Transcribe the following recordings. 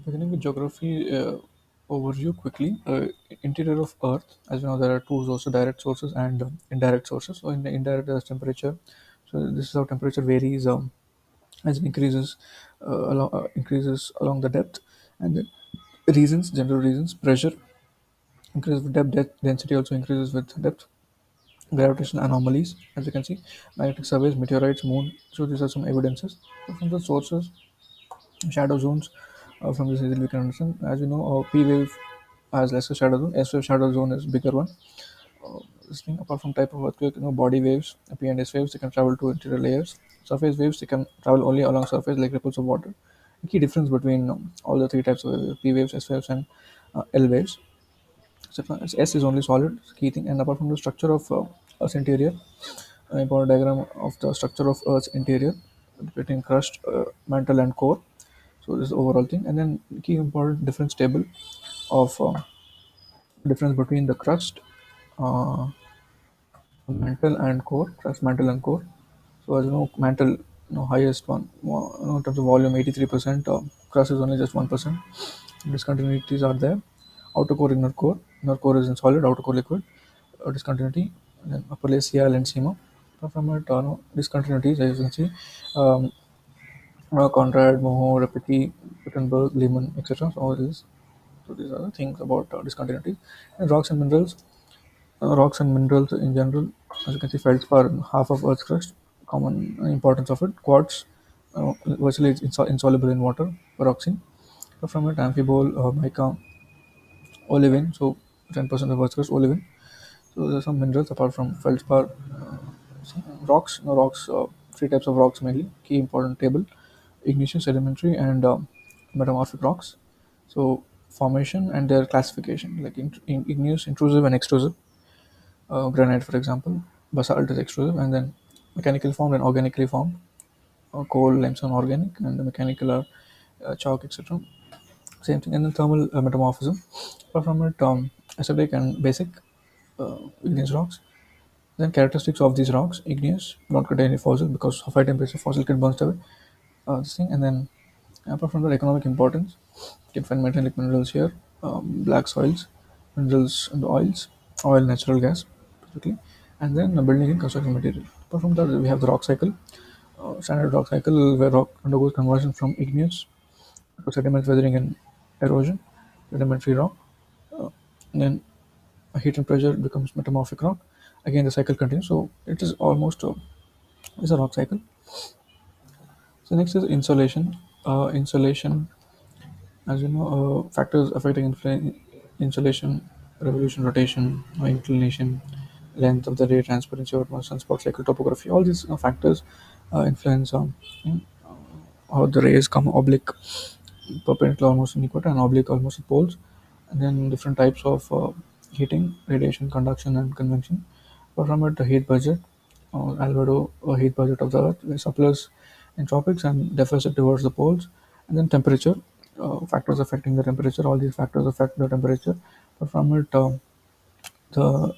Beginning with geography overview quickly. Interior of Earth, as you know, there are two sources: direct sources and indirect sources. So in the indirect, there's temperature. So this is how temperature varies as it increases along the depth, and the reasons, general reasons: pressure increases with depth, density also increases with depth, gravitational anomalies, as you can see, magnetic surveys, meteorites, moon. So these are some evidences. So from the sources, shadow zones. From this easily we can understand. As you know, P wave has lesser shadow zone. S wave shadow zone is bigger one. This thing, apart from type of earthquake, body waves, P and S waves, they can travel to interior layers. Surface waves, they can travel only along surface like ripples of water. The key difference between all the three types of waves, P waves, S waves, and L waves. So S is only solid, key thing. And apart from the structure of Earth's interior, an important diagram of the structure of Earth's interior between crust, mantle, and core. So this is the overall thing, and then key important difference table of difference between the crust, uh, mantle, and core. Crust, mantle, and core. So as you know, mantle, highest one, in terms of volume, 83%. Crust is only just 1%. Discontinuities are there. Outer core, inner core. Inner core is in solid, outer core liquid. Discontinuity, and then upper layer CL and SEMA. Apart from it, discontinuities, as you can see, um, Conrad, Moho, Rapiti, Gutenberg, Lehman, etc. So all this. So these are the things about discontinuities. And rocks and minerals. Rocks and minerals in general, as you can see, feldspar, half of Earth's crust. Common importance of it. Quartz, virtually it's insoluble in water. Pyroxene. So from it, amphibole, mica, olivine. So 10% of Earth's crust, olivine. So there are some minerals apart from feldspar. Rocks, three types of rocks mainly. Key important table: igneous, sedimentary, and metamorphic rocks. So formation and their classification, like igneous, intrusive, and extrusive. Granite, for example, basalt is extrusive, and then mechanical formed and organically formed. Coal, limestone, organic, and the mechanical are chalk, etc. Same thing, and then thermal metamorphism. Apart from it, acidic and basic igneous rocks. Then characteristics of these rocks: igneous, don't contain any fossil because of high temperature, fossil can burst away. This thing, and then apart from that, economic importance, you can find metallic minerals here, black soils, minerals and oils, oil, natural gas, specifically, and then building and construction material. Apart from that, we have the rock cycle, standard rock cycle where rock undergoes conversion from igneous to sediment, weathering, and erosion, sedimentary rock. Then heat and pressure becomes metamorphic rock. Again, the cycle continues. So it is almost it's a rock cycle. So next is insolation. Insolation, as you know, factors affecting insolation, revolution, rotation, inclination, length of the ray, transparency, or sunspot cycle, topography. All these factors influence how the rays come oblique, perpendicular almost in equator, and oblique almost at poles. And then different types of heating, radiation, conduction, and convection. Apart from it, the heat budget, albedo, heat budget of the Earth, where surplus in tropics and deficit towards the poles. And then temperature, factors affecting the temperature. All these factors affect the temperature. But from it, the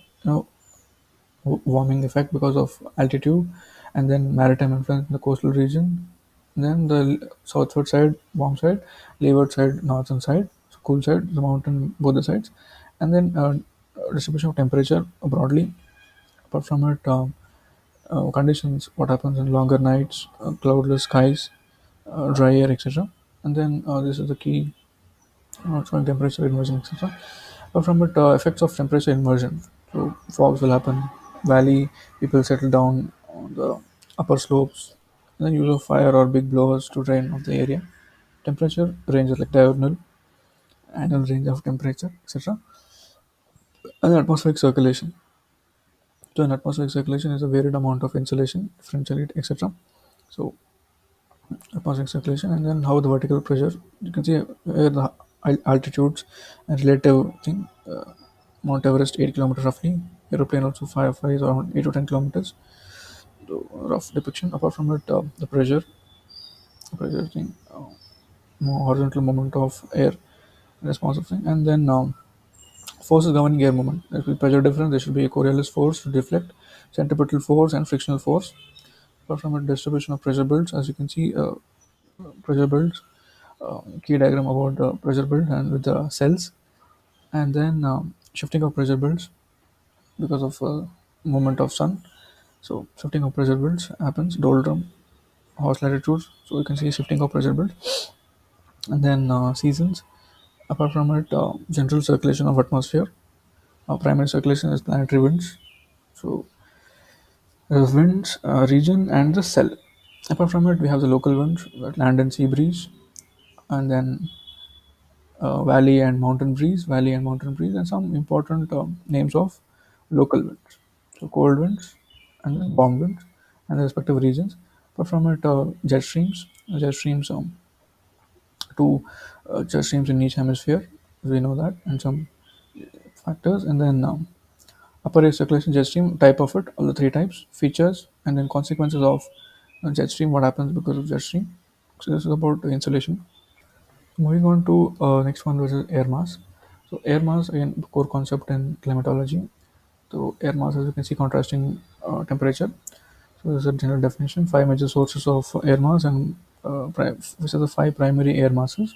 warming effect because of altitude, and then maritime influence in the coastal region. Then the southward side, warm side, leeward side, northern side, so cool side, the mountain, both the sides, and then distribution of temperature broadly. Apart from it, conditions, what happens in longer nights, cloudless skies, dry air, etc. And then this is the key, showing temperature inversion, etc. But from it, effects of temperature inversion. So fogs will happen. Valley people settle down on the upper slopes. And then use of fire or big blowers to drain off the area. Temperature ranges like diurnal, annual range of temperature, etc. And atmospheric circulation. So an atmospheric circulation is a varied amount of insulation, differential, etc. So atmospheric circulation, and then how the vertical pressure. You can see where the altitudes and relative thing. Mount Everest 8 kilometers roughly. Aeroplane also flies around 8 to 10 kilometers. So rough depiction. Apart from it, the pressure thing, more horizontal movement of air, responsive thing, and then forces governing air movement. There will be pressure difference. There should be a Coriolis force to deflect, centripetal force, and frictional force. Apart from it, distribution of pressure belts. As you can see, pressure belts. key diagram about the pressure belt and with the cells, and then shifting of pressure belts because of movement of sun. So shifting of pressure belts happens doldrum, horse latitudes. So you can see shifting of pressure belt, and then seasons. Apart from it, general circulation of atmosphere. Primary circulation is planetary winds. So winds, region, and the cell. Apart from it, we have the local winds, land and sea breeze, and then valley and mountain breeze, and some important names of local winds. So cold winds and then warm winds, and the respective regions. Apart from it, jet streams, two jet streams in each hemisphere. We know that, and some factors, and then upper air circulation jet stream type of it, all the three types, features, and then consequences of jet stream. What happens because of jet stream? So this is about insulation. Moving on to next one, which is air mass. So air mass, again, core concept in climatology. So air mass, as you can see, contrasting temperature. So this is a general definition. Five major sources of air mass, and which are the five primary air masses: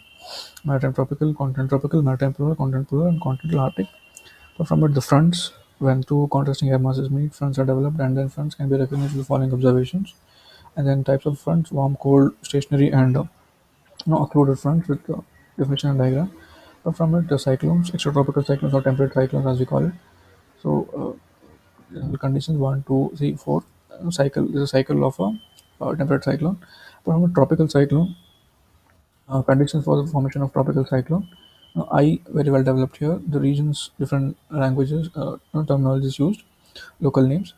maritime tropical, continental tropical, maritime polar, and continental Arctic. So from it, the fronts. When two contrasting air masses meet, fronts are developed, and then fronts can be recognized with the following observations. And then types of fronts: warm, cold, stationary, and occluded fronts with definition and diagram. But from it, the cyclones, extratropical cyclones or temperate cyclones as we call it. So the conditions 1, 2, 3, 4 cycle is a cycle of a temperate cyclone. But from a tropical cyclone, conditions for the formation of tropical cyclone. I very well developed here. The regions, different languages, terminologies used, local names.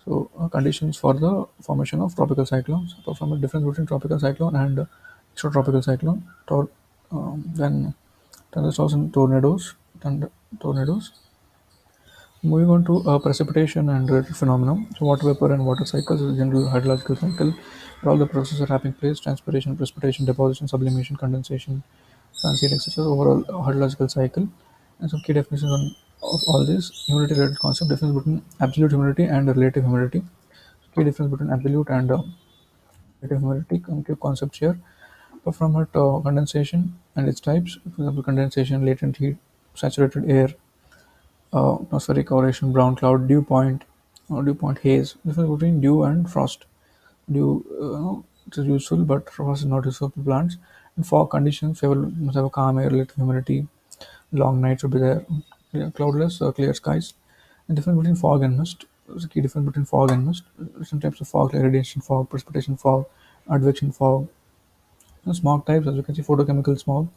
So conditions for the formation of tropical cyclones. Apart from the difference between tropical cyclone and extratropical cyclone, then thunderstorms and tornadoes. Moving on to precipitation and related phenomena. So water vapor and water cycles is a general hydrological cycle where all the processes are having place: transpiration, precipitation, deposition, sublimation, condensation, transit, etc. Overall hydrological cycle. And some key definitions of all this: humidity related concept, difference between absolute humidity and relative humidity. Key difference between absolute and relative humidity, key concepts here. But from it, condensation and its types, for example, condensation, latent heat, saturated air, atmospheric aeration, brown cloud, dew point haze. Difference between dew and frost. Dew, it is useful, but frost is not useful for plants. And fog conditions favor must have a calm air, relative humidity, long nights will be there, cloudless, clear skies. And difference between fog and mist. There's a key difference between fog and mist. Different types of fog, like radiation fog, precipitation fog, advection fog. And smog types, as you can see, photochemical smog,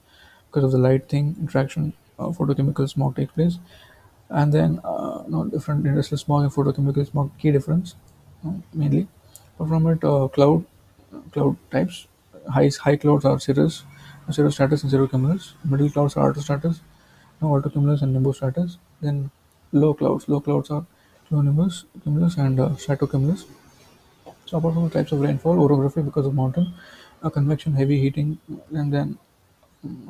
because of the light thing interaction, photochemical smog takes place. And then different industrial smog and photochemical smog, key difference mainly. But from it, cloud types, high clouds are cirrostratus and cirrocumulus. Middle clouds are altostratus, altocumulus and nimbostratus. Then low clouds are cumulus and stratocumulus. So apart from the types of rainfall, orography because of mountain, convection, heavy heating, and then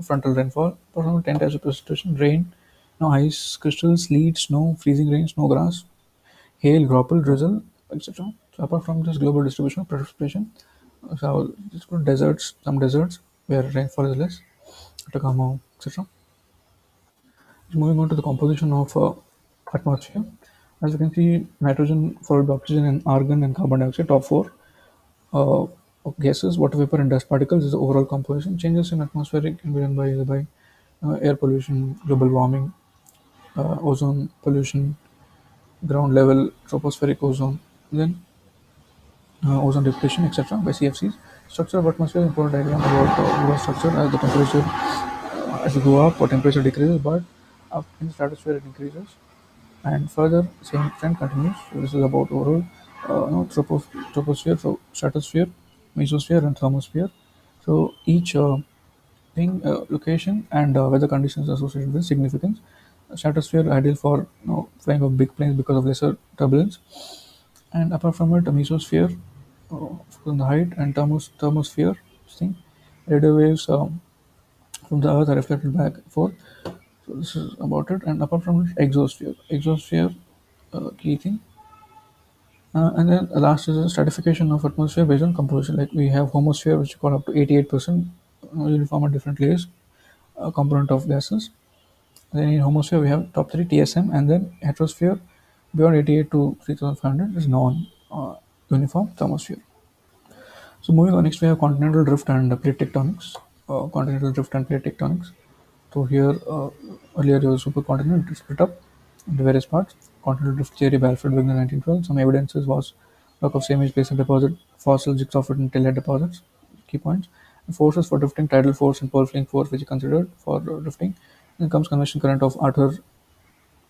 frontal rainfall. Apart from 10 types of precipitation, rain, ice, crystals, sleet, snow, freezing rain, snow grass, hail, graupel, drizzle, etc. So apart from this global distribution of precipitation, so it's got deserts, some deserts where rainfall is less, Atacama, etc. Moving on to the composition of atmosphere. As you can see, nitrogen followed by oxygen and argon and carbon dioxide, top four of gases, water vapor and dust particles is the overall composition. Changes in atmospheric can be done by either by air pollution, global warming, ozone pollution, ground level, tropospheric ozone, then ozone depletion, etc. by CFCs. Structure of atmosphere is important diagram about overall structure as the temperature as you go up or temperature decreases, but up in the stratosphere it increases. And further, same trend continues. So this is about overall troposphere, so stratosphere, mesosphere, and thermosphere. So each thing, location, and weather conditions associated with significance. Stratosphere ideal for flying of big planes because of lesser turbulence, and apart from it, a mesosphere from the height, and thermosphere thing. Radio waves from the Earth are reflected back and forth. So this is about it. And apart from it, exosphere, key thing. And then the last is a stratification of atmosphere based on composition. Like we have homosphere, which you call up to 88%, uniform at different layers, a component of gases. Then in homosphere we have top three TSM, and then heterosphere beyond 88 to 3500 is non uniform thermosphere. So moving on, next we have continental drift and plate tectonics. Continental drift and plate tectonics. So here earlier there was supercontinent, it split up into various parts. Continental drift theory by Alfred Wegener 1912. Some evidences was lack of same age basin deposit, fossil jigsaw foot and tailhead deposits. Key points. The forces for drifting, tidal force and pole fling force which are considered for drifting. Then comes convection current of Arthur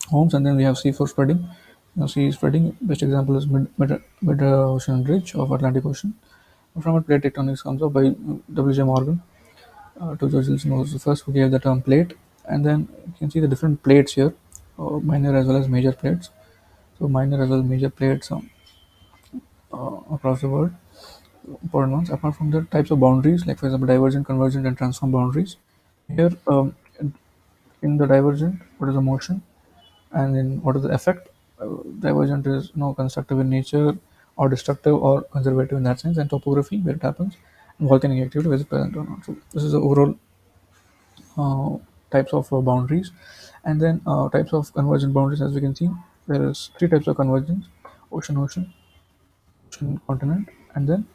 Holmes, and then we have sea for spreading. Sea spreading, best example is mid ocean ridge of Atlantic Ocean. From it, plate tectonics comes up by W.J. Morgan. To George Wilson was the first who gave the term plate, and then you can see the different plates here, minor as well as major plates. So minor as well as major plates across the world, important ones. Apart from the types of boundaries, like for example divergent, convergent, and transform boundaries. Here, in the divergent, what is the motion, and in what is the effect? Divergent is constructive in nature, or destructive, or conservative in that sense, and topography where it happens, and volcanic activity whether it's present or not. So this is the overall uh, types of boundaries, and then types of convergent boundaries. As we can see, there is three types of convergence: ocean, continent, and then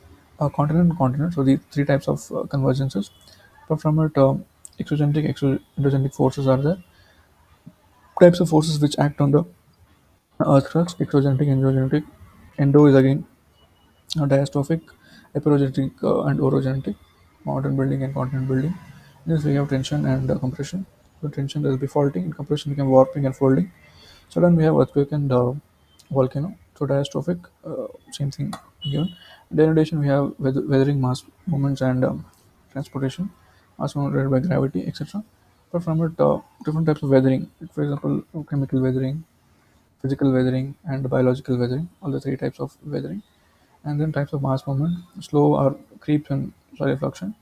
continent. So the three types of convergences. But from it, exogeneric, endogenic forces are there. Types of forces which act on the earth crust: exogeneric, endogenic. Endo is again diastrophic, epirogenetic, and orogenetic, mountain building and continent building. This we have tension and compression. So tension is defaulting, and compression become warping and folding. So then we have earthquake and volcano. So diastrophic, same thing given. Denudation we have weathering, mass movements, and transportation, mass movement related by gravity, etc. But from it, different types of weathering. For example, chemical weathering, physical weathering, and biological weathering. All the three types of weathering. And then types of mass movement: slow or creeps and soil fluction,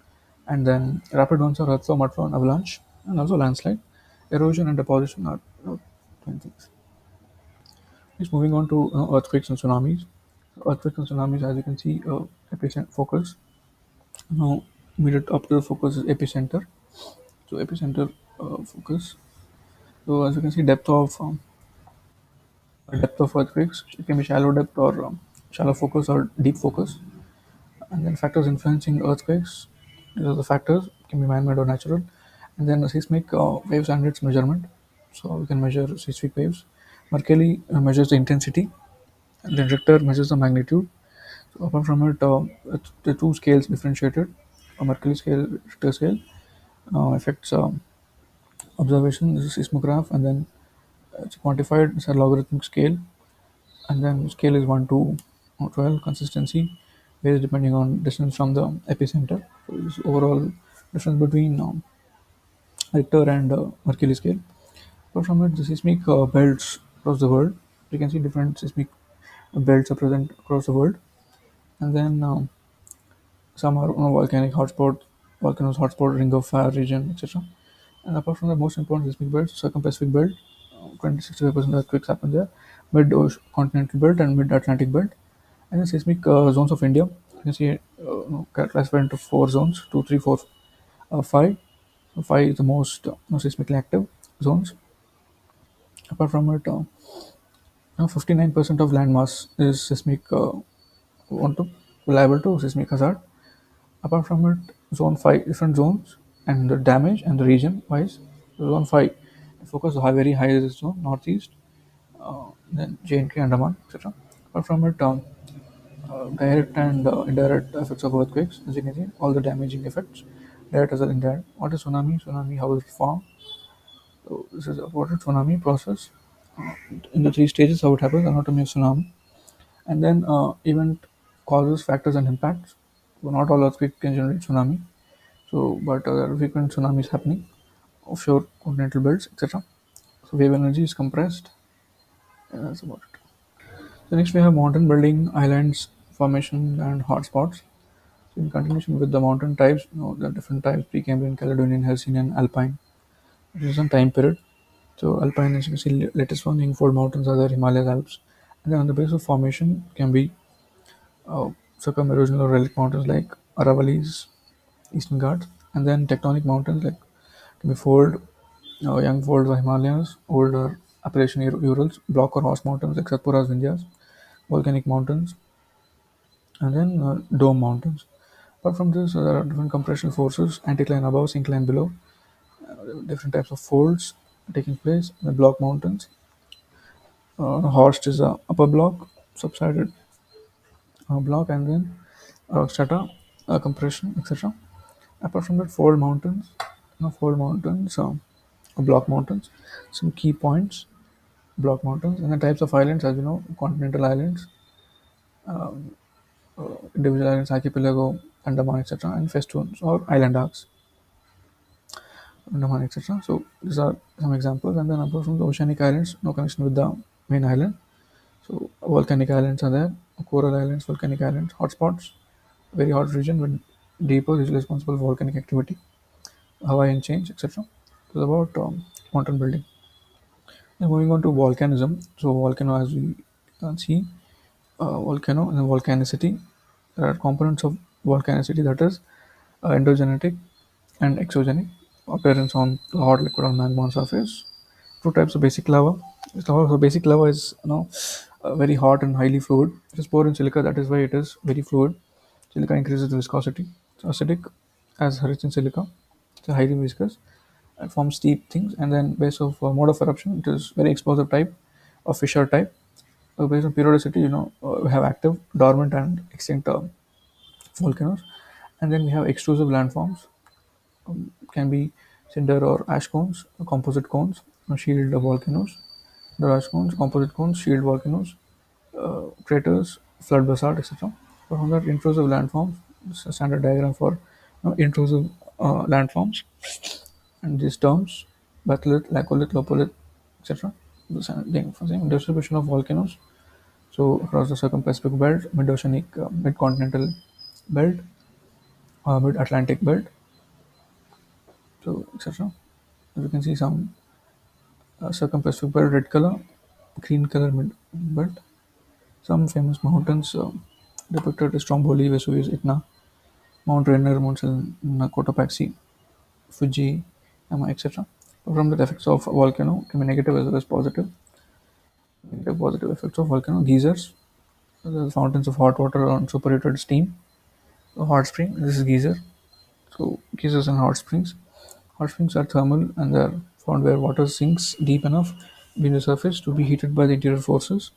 and then rapid ones are earthflow, mudflow, and avalanche, and also landslide. Erosion and deposition are twin things. Next, moving on to earthquakes and tsunamis. Earthquakes and tsunamis, as you can see, epicenter focus. Now, immediate up to the focus is epicenter. So epicenter focus. So as you can see, depth of earthquakes. It can be shallow depth or shallow focus or deep focus. And then factors influencing earthquakes. These are the factors, can be man-made or natural. And then seismic waves and its measurement. So we can measure seismic waves. Mercalli measures the intensity, and then Richter measures the magnitude. So apart from it, the two scales differentiated: a Mercalli scale, Richter scale. Affects observation. This is seismograph, and then it's quantified. It's a logarithmic scale, and then scale is 1 to 12. Consistency varies depending on distance from the epicenter. So this is overall difference between Richter and Mercalli scale. But from it, the seismic belts across the world. You can see different seismic belts are present across the world, and then some are volcanic hotspot, volcanoes hotspot, ring of fire region, etc. And apart from the most important seismic belts, circumpacific belt, 20-65% earthquakes happen there, mid-continental belt and mid-Atlantic belt, and the seismic zones of India. You can see classified into four zones: two, three, four, five. So five is the most seismically active zones. Apart from it, 59% of landmass is seismic want to liable to seismic hazard. Apart from it, zone 5 different zones and the damage and the region wise. Zone 5 focus on very high risk zone northeast, then J&K, Andaman, etc. Apart from it, direct and indirect effects of earthquakes, as you can see, all the damaging effects, direct as well as indirect. What is tsunami? Tsunami, how is it formed? So this is about a tsunami process. In the three stages, how it happens: anatomy of tsunami, and then event causes, factors, and impacts. So not all earthquake can generate tsunami. So, but there are frequent tsunamis happening, offshore continental belts, etc. So wave energy is compressed. And that's about it. So next we have mountain building, islands, formation, and hotspots. So in continuation with the mountain types, the different types: Precambrian, Caledonian, Hercynian, Alpine. This is some time period. So Alpine, as you can see, latest one, Ingfold Mountains are there, Himalayas, Alps. And then on the base of formation can be circumerosional or relic mountains like Aravallis, Eastern Ghats. And then tectonic mountains like can be fold, young folds of Himalayas, older Appalachian Urals, block or horse mountains like Satpuras, Vindhyas, volcanic mountains, and then dome mountains. Apart from this, there are different compressional forces, anticline above, syncline below, different types of folds taking place. The block mountains, horst is the upper block, subsided block, and then strata, compression, etc. Apart from that, fold mountains, fold mountains, block mountains, some key points, block mountains, and the types of islands, as you know, continental islands, individual islands, archipelago, Andaman, etc., and festoons or island arcs, Andaman, etc. So these are some examples, and then apart from the oceanic islands, no connection with the main island. So volcanic islands are there, coral islands, volcanic islands, hotspots, very hot region with deeper is responsible for volcanic activity, Hawaiian change, etc. It's about mountain building. Then moving on to volcanism. So volcano, as we can see, volcano and volcanicity. There are components of volcanicity, that is endogenetic and exogenic appearance on the hot liquid or magma on surface. Two types of basic lava. So basic lava is very hot and highly fluid. It is poured in silica, that is why it is very fluid. Silica increases the viscosity. It's acidic as rich in silica. It's highly viscous and forms steep things. And then base of mode of eruption, it is very explosive type of fissure type. Based on periodicity, we have active, dormant, and extinct volcanoes. And then we have extrusive landforms, can be cinder or ash cones, composite cones, shield volcanoes. The ash cones, composite cones, shield volcanoes, craters, flood basalt, etc. So from that, intrusive landforms, this is a standard diagram for intrusive landforms, and these terms, batholith, laccolith, lopolith, etc. The same distribution of volcanoes. So across the circum-Pacific belt, mid-oceanic, mid-continental belt, mid-Atlantic belt, so etc. As you can see, some circum-Pacific belt red color, green color mid belt. Some famous mountains depicted is Stromboli, Vesuvius, Etna, Mount Rainier, Mount Selena, Cotopaxi, Fuji, Yama, etc. From the effects of volcano can be negative as well as positive. Negative positive effects of volcano: geysers, the fountains of hot water on superheated steam. A hot spring, this is geyser. So geysers and hot springs. Hot springs are thermal and they are found where water sinks deep enough beneath the surface to be heated by the interior forces.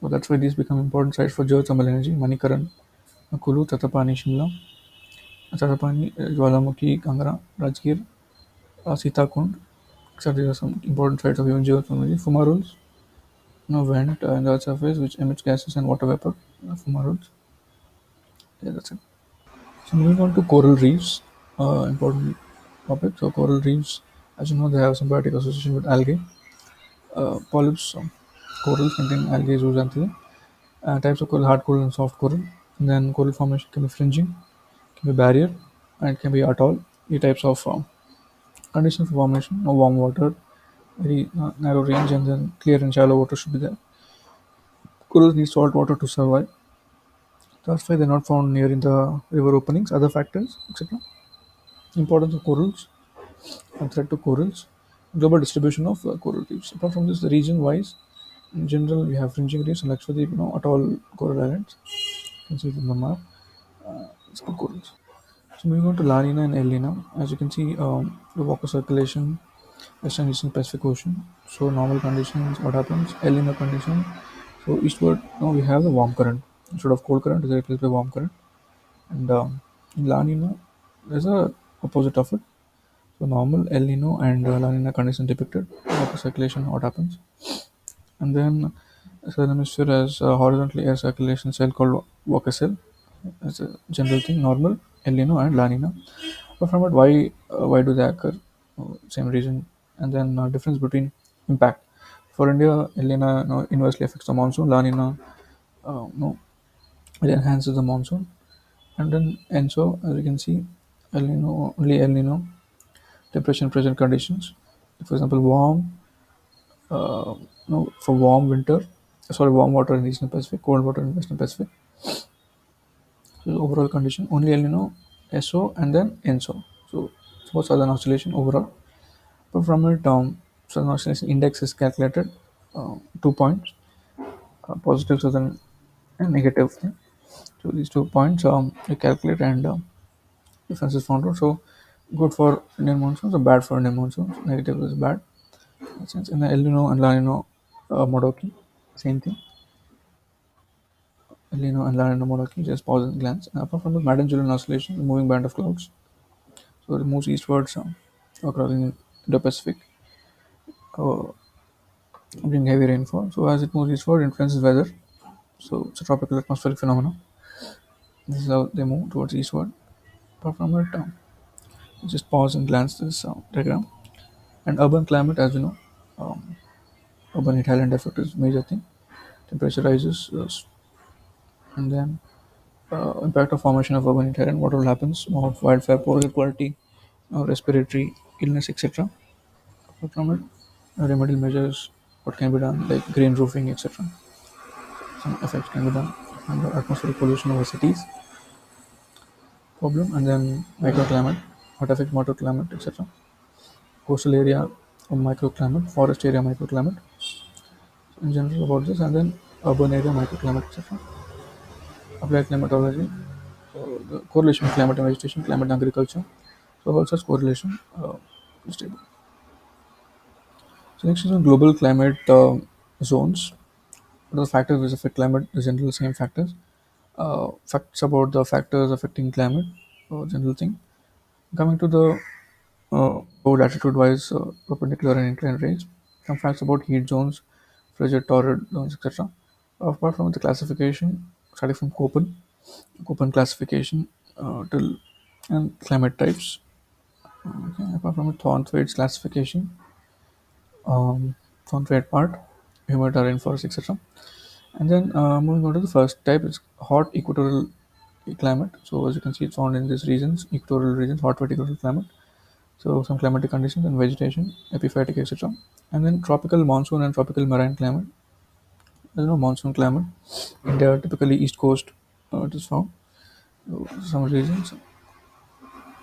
So that's why these become important sites for geothermal energy. Manikaran, Kulu, Tatapani, Shimla, Tatapani, Jwalamukhi, Kangra, Rajgir, Sitakund. So these are some important sites of even geothermal energy. Fumaroles, vent in the earth's surface which emits gases and water vapor. Fumaroles. Yeah, that's it. So moving on to coral reefs, important topic. So coral reefs, as you know, they have symbiotic association with algae. Polyps, corals contain algae, zooxanthellae. Types of coral: hard coral and soft coral. And then coral formation can be fringing, can be barrier, and it can be atoll. The types of conditions for formation: no warm water, very narrow range, and then clear and shallow water should be there. Corals need salt water to survive. That's why they're not found near in the river openings. Other factors, etc. Importance of corals and threat to corals. Global distribution of coral reefs. Apart from this, the region-wise, in general, we have fringing reefs and Lakshadweep, atoll coral islands. You can see it in the map. It's called corals. So moving on to La Nina and El Nina, as you can see, the water circulation, Western and Eastern Pacific Ocean. So normal conditions, what happens? El Nino condition. So eastward, now we have the warm current. Instead of cold current, is replaced by warm current. And in La Nina, there's a opposite of it. So normal El Nino and La Nina condition depicted. Water circulation, what happens? And then southern hemisphere has horizontal air circulation cell called Walker cell. That's a general thing. Normal, El Nino, and La Nina. But from it, why do they occur? Same reason. And then difference between impact. For India, El Nino inversely affects the monsoon. La Nina, no, it enhances the monsoon. And then ENSO, as you can see, El Nino, only El Nino, temperature and pressure conditions. For example, no, for warm winter, sorry, warm water in Eastern Pacific, cold water in Western Pacific. So overall condition, only El Nino, SO and then ENSO. So it's about Southern Oscillation overall. But from it, Southern Oscillation Index is calculated 2 points, positive Southern and negative thing. So these 2 points you calculate and difference is found out. So good for Indian monsoons or bad for Indian monsoons. Negative is bad. Since in the El Nino and La Nino Modoki, same thing. El Nino and La Nina Modoki just pause and glance. And apart from the Madden-Julian oscillation, the moving band of clouds, so it moves eastwards across in the Pacific, uh, bring heavy rainfall. So as it moves eastward, influences weather. So it's a tropical atmospheric phenomenon. This is how they move towards eastward. Apart from it, just pause and glance this diagram. And urban climate, as you know, um, urban heat island effect is major thing. Temperature rises, and then impact of formation of urban heat island. What all happens? More wildfire, poor air quality, respiratory illness, etc. Apart from it, remedial measures, what can be done, like green roofing, etc. Some effects can be done. And the atmospheric pollution over cities problem, and then microclimate, what affects microclimate, etc. Coastal area of microclimate, forest area microclimate, in general about this, and then urban area microclimate, etc. Applied climatology, the correlation with climate and vegetation, climate and agriculture. So all such correlation is stable. So next is on global climate zones. What are the factors which affect climate? The general same factors. Facts about the factors affecting climate, general thing. Coming to the low latitude wise perpendicular and inclined range. Some facts about heat zones, frigid, torrid zones, etc. Apart from the classification, starting from Köppen classification till and climate types. Okay, apart from it, Thornthwaite's classification, Thornthwaite part, humid rainforest, etc. And then moving on to the first type is hot equatorial climate. So as you can see, it's found in these regions, equatorial regions, hot vertical climate. So some climatic conditions and vegetation, epiphytic, etc. And then tropical monsoon and tropical marine climate. There's no monsoon climate. India typically east coast it is found. So some regions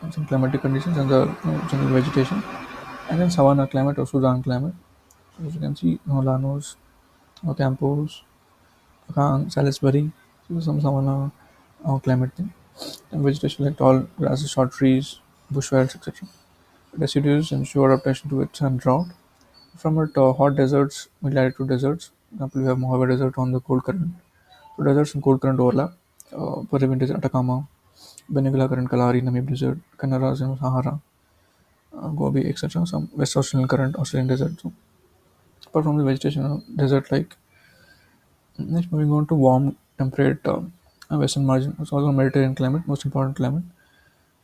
and some climatic conditions and the general vegetation. And then savanna climate or Sudan climate. So as you can see, Lanos, Campos, Kang, Salisbury. So some savanna climate thing. And vegetation like tall grasses, short trees, bushvelds, etc. Deciduous ensure adaptation to its and drought. From it, hot deserts, mid-latitude deserts. For example, we have Mojave Desert on the cold current. So deserts and cold current overlap. Peruvian Desert, Atacama, Beniguela Current, Kalahari, Namib Desert, Canaras, Sahara, Gobi, etc. Some West Australian Current, Australian Desert. So apart from the vegetation, desert like. Next, moving on to warm, temperate western margin. It's also a Mediterranean climate, most important climate.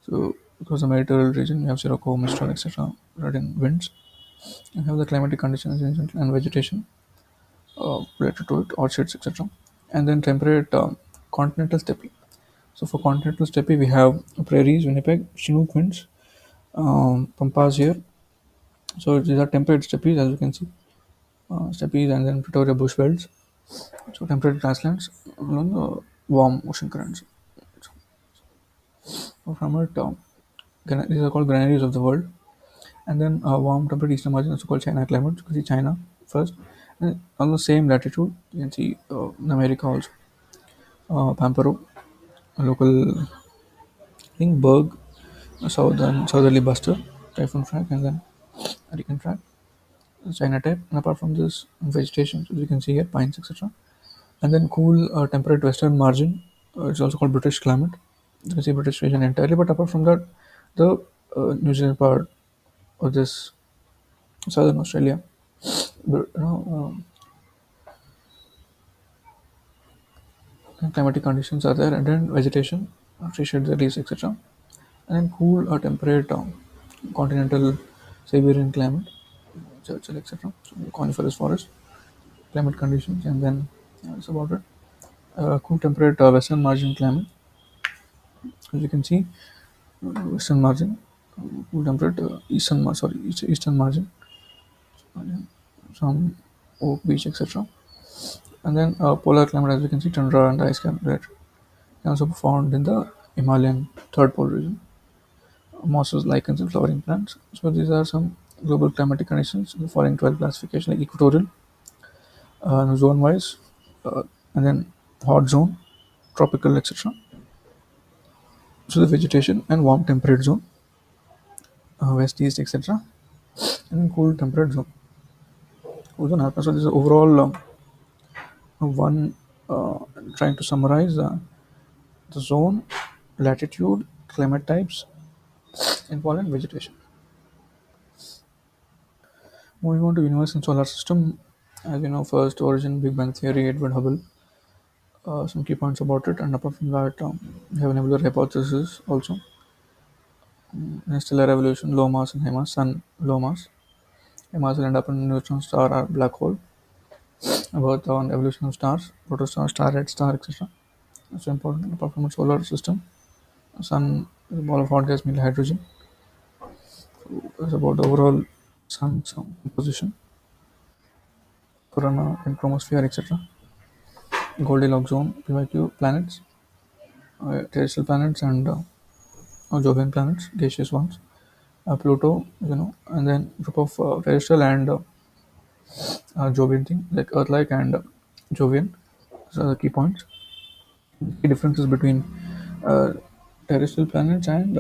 So because the Mediterranean region, we have Sirocco, Mistral, etc. Right winds. You have the climatic conditions and vegetation related to it, orchards, etc. And then temperate continental steppe. So for continental steppe, we have prairies, Winnipeg, Chinook winds, Pampas here. So these are temperate steppes, as you can see, steppes, and then Pretoria bushvelds. So temperate grasslands along the warm ocean currents. So from it, these are called granaries of the world. And then warm temperate eastern margin, also called China climate. You can see China first. And on the same latitude, you can see in America also. Pampero, a local, I think Berg, a southerly buster, typhoon track, and then hurricane track, China type. And apart from this, vegetation, so you can see here pines, etc. And then cool temperate western margin, it's also called British climate. You can see British region entirely. But apart from that, the New Zealand part of this southern Australia, climatic conditions are there, and then vegetation, tree shades, leaves, etc. And then cool temperate continental Siberian climate, Churchill, etc. So coniferous forest, climate conditions, and then that's about it. Cool temperate western margin climate, as you can see, western margin, cool temperate eastern margin, some Oak Beach, etc. And then polar climate, as you can see, tundra and ice can also found in the Himalayan third pole region, mosses, lichens, and flowering plants. So these are some global climatic conditions in the following 12 classification, like equatorial, zone wise, and then hot zone, tropical, etc. So the vegetation and warm temperate zone, west, east, etc. And then cool temperate zone. Ozone happens. So this is overall one trying to summarize the zone, latitude, climate types, and pollen vegetation. Moving on to universe and solar system, as you know, first origin, Big Bang theory, Edward Hubble. Some key points about it, and apart from that, we have a nebular hypothesis also. Stellar evolution, low mass and high mass, sun, low mass. High mass will end up in a neutron star or black hole. About on evolution of stars, protostar, star, red star, etc. That's important. Apart from the solar system, sun is a ball of hot gas, mainly hydrogen. It's about the overall sun's composition, corona and chromosphere, etc. Goldilocks zone, PYQ planets, terrestrial planets, and Jovian planets, gaseous ones. Pluto, and then group of terrestrial and Jovian thing, like Earth-like and Jovian. So the key points. Key differences between uh, terrestrial planets and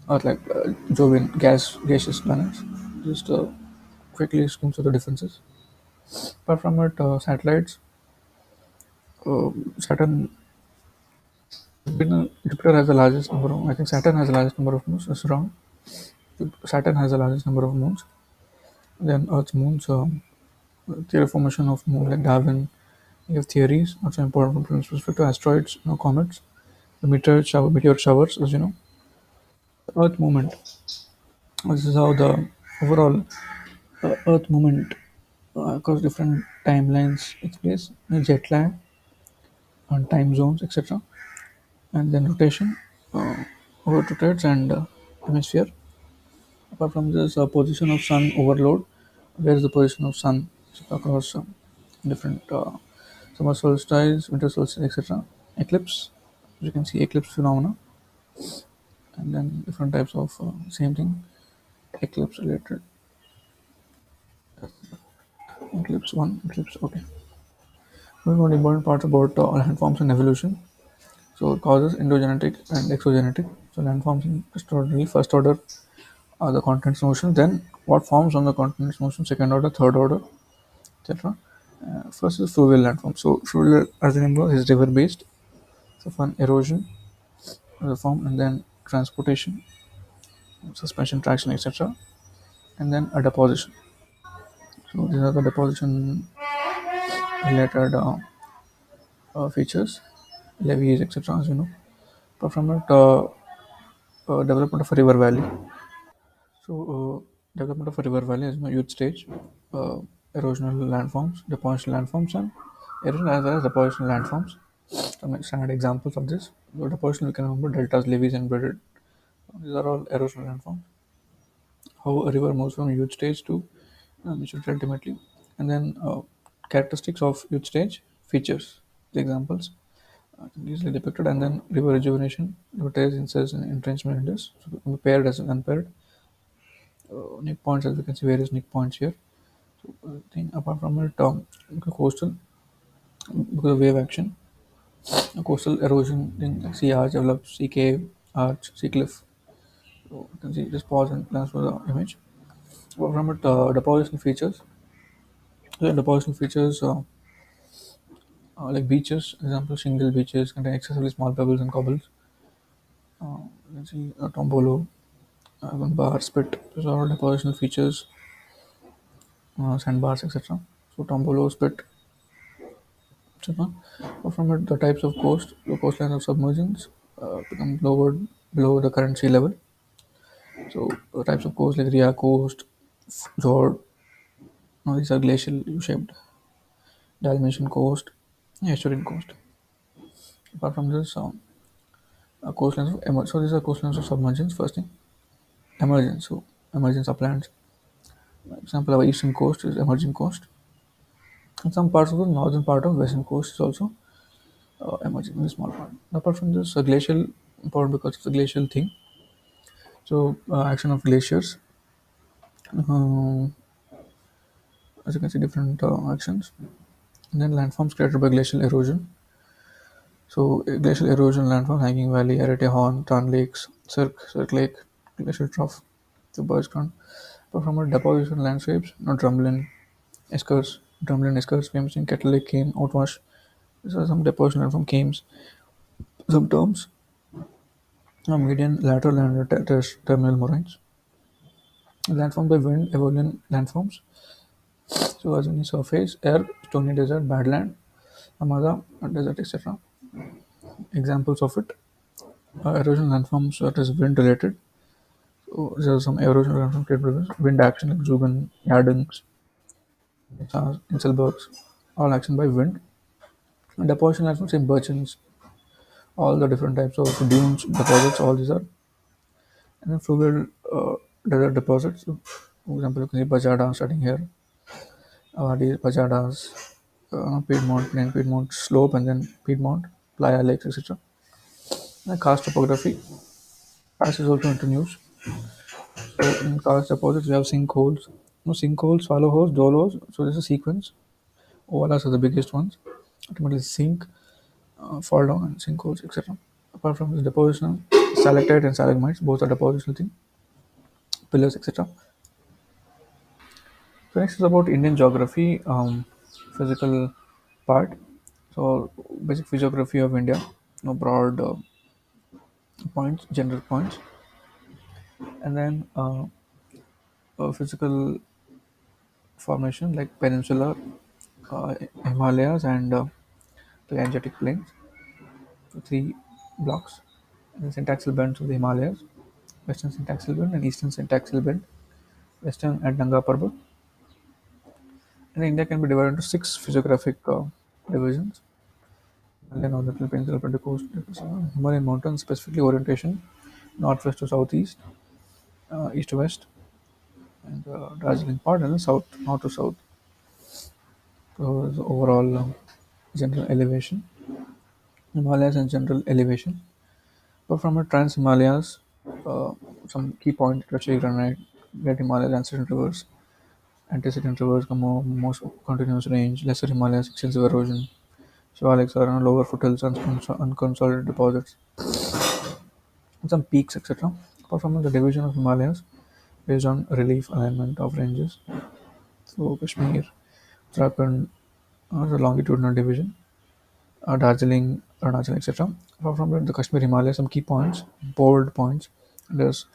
Earth-like Jovian gaseous planets. Just quickly skim through the differences. Apart from it, satellites. Saturn, Jupiter has the largest number of. I think Saturn has the largest number of moons. It's wrong. Saturn has the largest number of moons. Then Earth's moons. Theory formation of moon like Darwin. You have theories also important with respect to asteroids, comets, the meteor showers, as you know, Earth movement. This is how the overall Earth movement across different timelines takes place, jet lag, and time zones, etc. And then rotation, uh, over rotates and hemisphere. Apart from this, position of sun overload, where is the position of sun across different summer solstice, winter solstice, etc. Eclipse, you can see eclipse phenomena, and then different types of same thing, eclipse related, eclipse one, eclipse. Okay, moving on to important parts about landforms and evolution. So causes endogenetic and exogenetic. So landforms in first order are the continents in ocean. Then what forms on the continents in ocean? Second order, third order, etc. First is fluvial landform. So fluvial, as the name goes, is river based. So fun erosion, the form, and then transportation, suspension, traction, etc. And then a deposition. So these are the deposition related features, levees, etc. As you know, apart from it, development of a river valley. So development of a river valley is my youth stage, uh, erosional landforms, depositional landforms, and erosion as well as depositional landforms. Some standard examples of this. The depositional we can remember deltas, levees, and bedded. These are all erosional landforms. How a river moves from youth stage to maturity ultimately, and then characteristics of youth stage features. The examples easily depicted, and then river rejuvenation, rivers, incest, and entrenchment in this. So it can be paired as unpaired. Nick points, as we can see, various nick points here. Thing apart from it, coastal because of wave action, coastal erosion, then like sea arch develops, sea cave, arch, sea cliff. So you can see, just pause and glance for the image. Apart from it, depositional features. So depositional features like beaches, example, shingle beaches contain excessively small pebbles and cobbles. You can see tombolo, bar, spit. These are all depositional features, sandbars, etc. So tombolo, spit, etc. Apart from it, the types of coast, the coastlines of submergence become lowered below the current sea level. So types of coast like Ria coast, Fjord, now these are glacial U-shaped, Dalmatian coast, Estuarine coast. Apart from this, coastlines of so these are coastlines of submergence. First thing, emergence. So emergence uplands. Example of eastern coast is emerging coast. And some parts of the northern part of western coast is also emerging in a small part. Apart from this, a glacial important because of the glacial thing. So action of glaciers, uh, as you can see, different actions. And then landforms created by glacial erosion. So glacial erosion landforms, Hanging Valley, Arete Horn, Tarn Lakes, Cirque Lake, Glacial Trough, the Birch Ground. But from a deposition landscapes, Drumlin, Eskers, famous in Kettle Lake, Kame, Outwash. These are some deposition from Kames. Some terms, median, lateral, and terminal moraines. Landformed by wind, eolian landforms. So as in surface, air, stony desert, badland, Amada, desert, etc. Examples of it. Erosion landforms that is wind related. So there are some erosion landforms created by wind action like Zugan, Yardings, Inselbergs, all action by wind. And deposition landforms say Birchins, all the different types of dunes, deposits, all these are. And then fluvial desert deposits. So, for example, you can see Bajada starting here, Avadi, Bajadas, Piedmont, Plain Piedmont Slope, and then Piedmont, Playa Lakes, etc. And karst topography. Karst is also into news. So in karst deposits, we have sinkholes. No sinkholes, swallow holes, dole holes. So there's a sequence. Ovalas are the biggest ones. Ultimately, sink, fall down, and sinkholes, etc. Apart from this depositional, stalactite and stalagmites, both are depositional thing, pillars, etc. So next is about Indian geography, physical part. So basic physiography of India, broad points, general points, and then physical formation like peninsular, Himalayas, and the Gangetic Plains. So three blocks. And then syntaxal bends of the Himalayas, western syntaxal bend and eastern syntaxal bend, western and Nanga Parbat. And India can be divided into six physiographic divisions. And then on the Philippines, up the coast, Himalayan mountains, specifically orientation, northwest to southeast, east to west, and Darjeeling part, and then south, north to south. So the overall general elevation, Himalayas and general elevation. But from a Trans Himalayas, uh, some key points: Tertiary granite, Great Himalayas, antecedent rivers, come most continuous range, Lesser Himalayas, extensive erosion, Shivaliks are on lower foothills and unconsolidated deposits, and some peaks, etc. Apart from the division of Himalayas based on relief alignment of ranges, so Kashmir, Uttarakhand, the longitudinal division, Darjeeling, Arunachal, etc. Apart from that, the Kashmir Himalayas, some key points, bold points. There's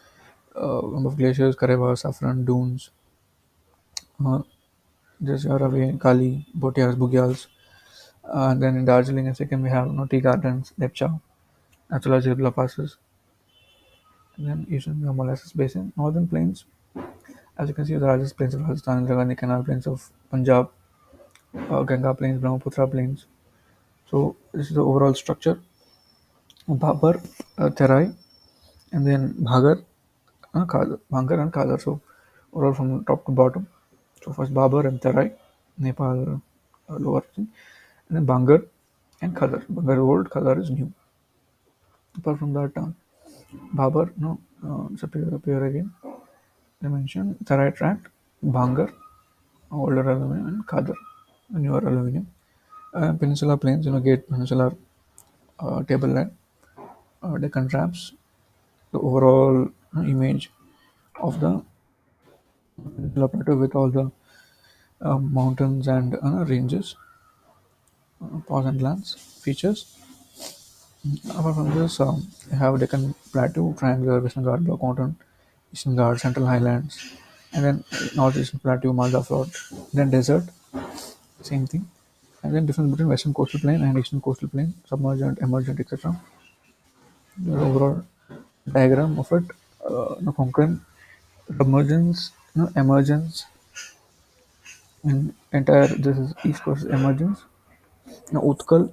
number of glaciers, Kareva, Saffron, dunes. Uh, there's Yaravi, Kali, Bhotias, Bugyals. And then in Darjeeling and Sikkim, we have tea gardens, Lepcha, natural Zibla passes. And then Eastern Himalayas Basin, Northern Plains. As you can see, the largest plains of Rajasthan, Indira Gandhi Canal Plains of Punjab, Ganga Plains, Brahmaputra Plains. So this is the overall structure. Babar, Terai, and then Bhagar, Bhangar and Kadar. So overall from top to bottom. So first Babar and Terai, Nepal, lower thing, and then Bhangar and Khadar. Bhangar old, Khadar is new. Apart from that, Babar, no, appear again. They mentioned Terai tract, Bhangar, older aluminum, and Khadar, newer aluminum. Peninsula plains, Gate Peninsular tableland, Deccan Traps, the overall image of the Peninsula Plateau with all the mountains and ranges, pause and glance features. Apart from this, you have Deccan Plateau, Triangular, Western Guard, Block Mountain, Eastern Guard, Central Highlands, and then Northeastern Plateau, Malda Fjord. Then desert, same thing. And then difference between Western Coastal Plain and Eastern Coastal Plain, submergent, emergent, etc. The overall diagram of it, Konkan, submergence, emergence, and entire this is East Coast emergence. Utkal,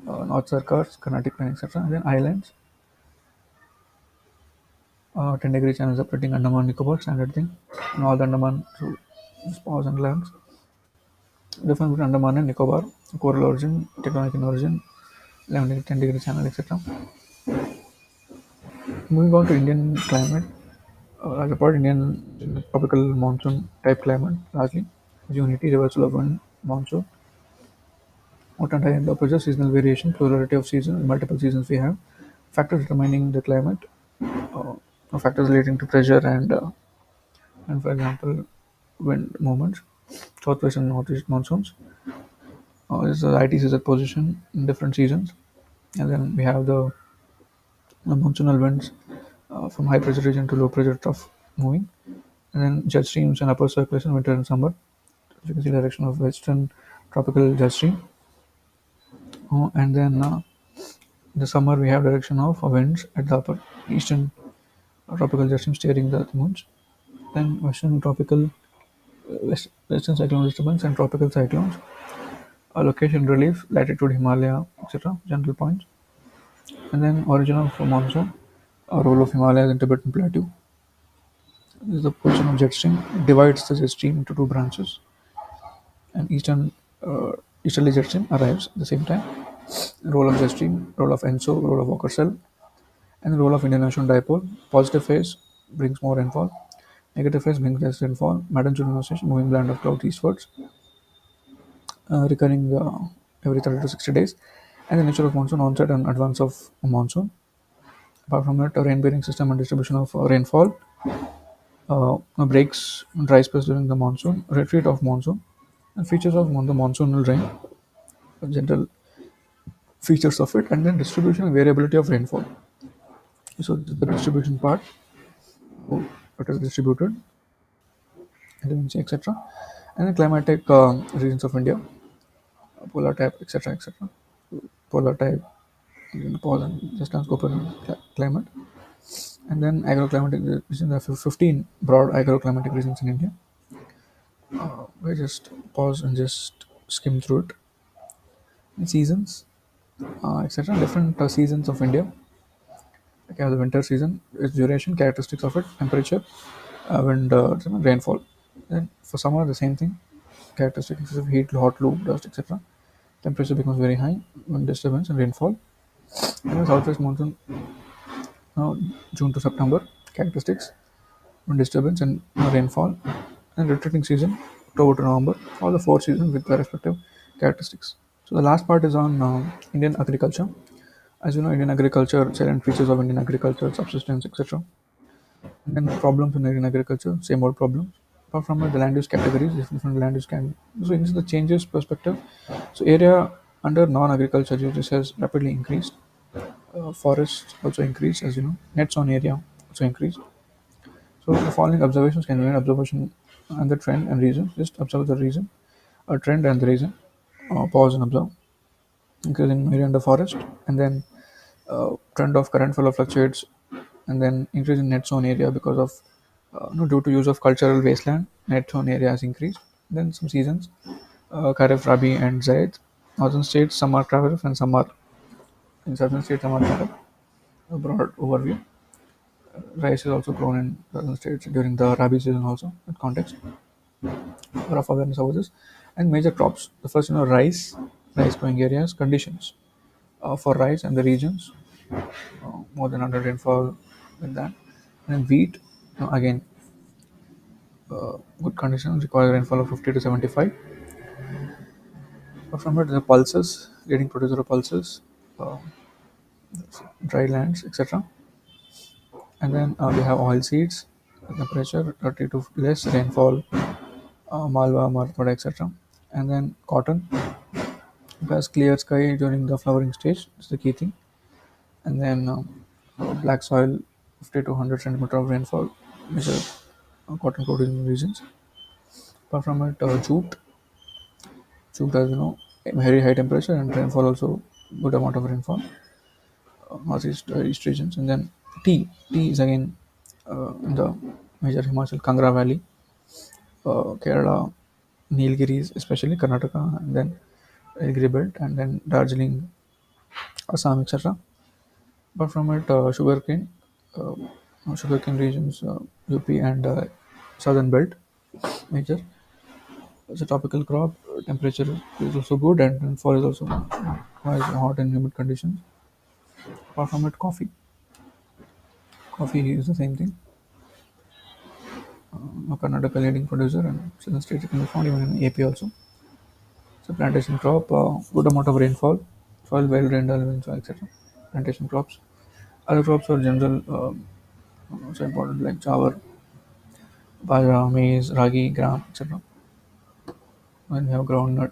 North Sarkars, Carnatic Plain, etc. And then islands, 10-degree channels separating Andaman Nicobar, standard thing. And all the Andaman, so spas and lands. Difference between Andaman and Nicobar, coral origin, tectonic in origin, 11 to 10 degree channel, etc. Moving on to Indian climate, as a part Indian tropical monsoon type climate, largely unity, reversal of wind, monsoon, hot and high and low pressure, seasonal variation, plurality of seasons, multiple seasons we have, factors determining the climate, factors relating to pressure and for example, wind movements, southwest and northeast monsoons. This is the IT season position in different seasons, and then we have the monsoonal winds from high pressure region to low pressure trough moving, and then jet streams and upper circulation winter and summer. You can see direction of western tropical jet stream, and then in the summer we have direction of winds at the upper eastern tropical jet stream steering the moons. Then western tropical western cyclone disturbance and tropical cyclones. Location relief, latitude Himalaya, etc. General points, and then origin of monsoon, role of Himalayas and Tibetan Plateau. This is the position of jet stream. It divides the jet stream into two branches, and easterly jet stream arrives at the same time. Role of jet stream, role of ENSO, role of Walker cell, and the role of Indian Ocean dipole. Positive phase brings more rainfall. Negative phase brings less rainfall. Madden Julian oscillation, moving band of clouds eastwards, recurring every 30 to 60 days. And the nature of monsoon, onset and advance of monsoon. Apart from that, a rain-bearing system and distribution of rainfall, breaks dry spells during the monsoon, retreat of monsoon, and features of the monsoonal rain, general features of it, and then distribution and variability of rainfall. So the distribution part, how it is distributed, redundancy, etc. And then climatic regions of India, polar type, etc., etc. Polar type, pause and just scope and climate, and then agroclimatic regions. There are 15 broad agroclimatic regions in India. We just pause and just skim through it. And seasons, etc. Different seasons of India. Like the winter season, its duration, characteristics of it, temperature, wind, rainfall. Then for summer, the same thing. Characteristics of heat, hot loop, dust, etc. Temperature becomes very high, wind disturbance and rainfall. And the southwest monsoon, uh, June to September. Characteristics, wind disturbance and rainfall. And retreating season, October to November. All the four seasons with their respective characteristics. So the last part is on Indian agriculture. As you know, Indian agriculture, salient features of Indian agriculture, subsistence, etc. And then problems in Indian agriculture, same old problems. Apart from it, the land use categories, different land use can. So in the changes perspective, so area under non-agriculture uses has rapidly increased. Forests also increased, as you know. Net zone area also increased. So the following observations can be made: observation and the trend and reason. Just observe the reason, a trend and the reason. Pause and observe. Increase in area under forest, and then trend of current flow fluctuates, and then increase in net zone area because of due to use of cultural wasteland, net zone area has increased. Then some seasons, Kharif, Rabi, and Zaid. Northern states, some are Kharif and some are in southern states, some are Kharif. A broad overview. Rice is also grown in southern states during the Rabi season also. In context, rough awareness about this, and major crops. The first, rice growing areas, conditions for rice and the regions, more than 100 rainfall with that. And then wheat, again, good conditions require rainfall of 50 to 75. But from it, the pulses, leading producer of pulses, uh, dry lands, etc. And then we have oil seeds, temperature 30 to less, rainfall, malva, marathwada, etc. And then cotton, it has clear sky during the flowering stage, it's the key thing. And then black soil, 50 to 100 centimeter of rainfall, which are cotton producing regions. Apart from it, jute has very high temperature and rainfall also good amount of rainfall, northeast east regions. And then tea is again in the major Himachal Kangra Valley, Kerala, Nilgiris, especially Karnataka, and then Nilgiri belt, and then Darjeeling, Assam, etc. Apart from it, sugarcane regions, UP and southern belt, major. It's a topical crop, temperature is also good, and rainfall is also has hot and humid conditions. Apart from it, coffee is the same thing. Karnataka leading producer, and southern states can be found even in AP also. So plantation crop, good amount of rainfall, soil well drained, uneven soil, etc. Plantation crops. Other crops are general, also important like jawar, bajra, maize, ragi, gram, etc. Then we have groundnut,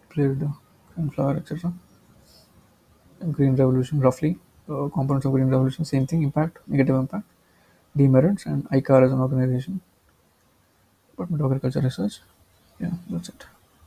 played sunflower, etc. Green Revolution, roughly. Components of Green Revolution, same thing, impact, negative impact. Demerits and ICAR as an organization. Department of Agriculture Research. Yeah, that's it.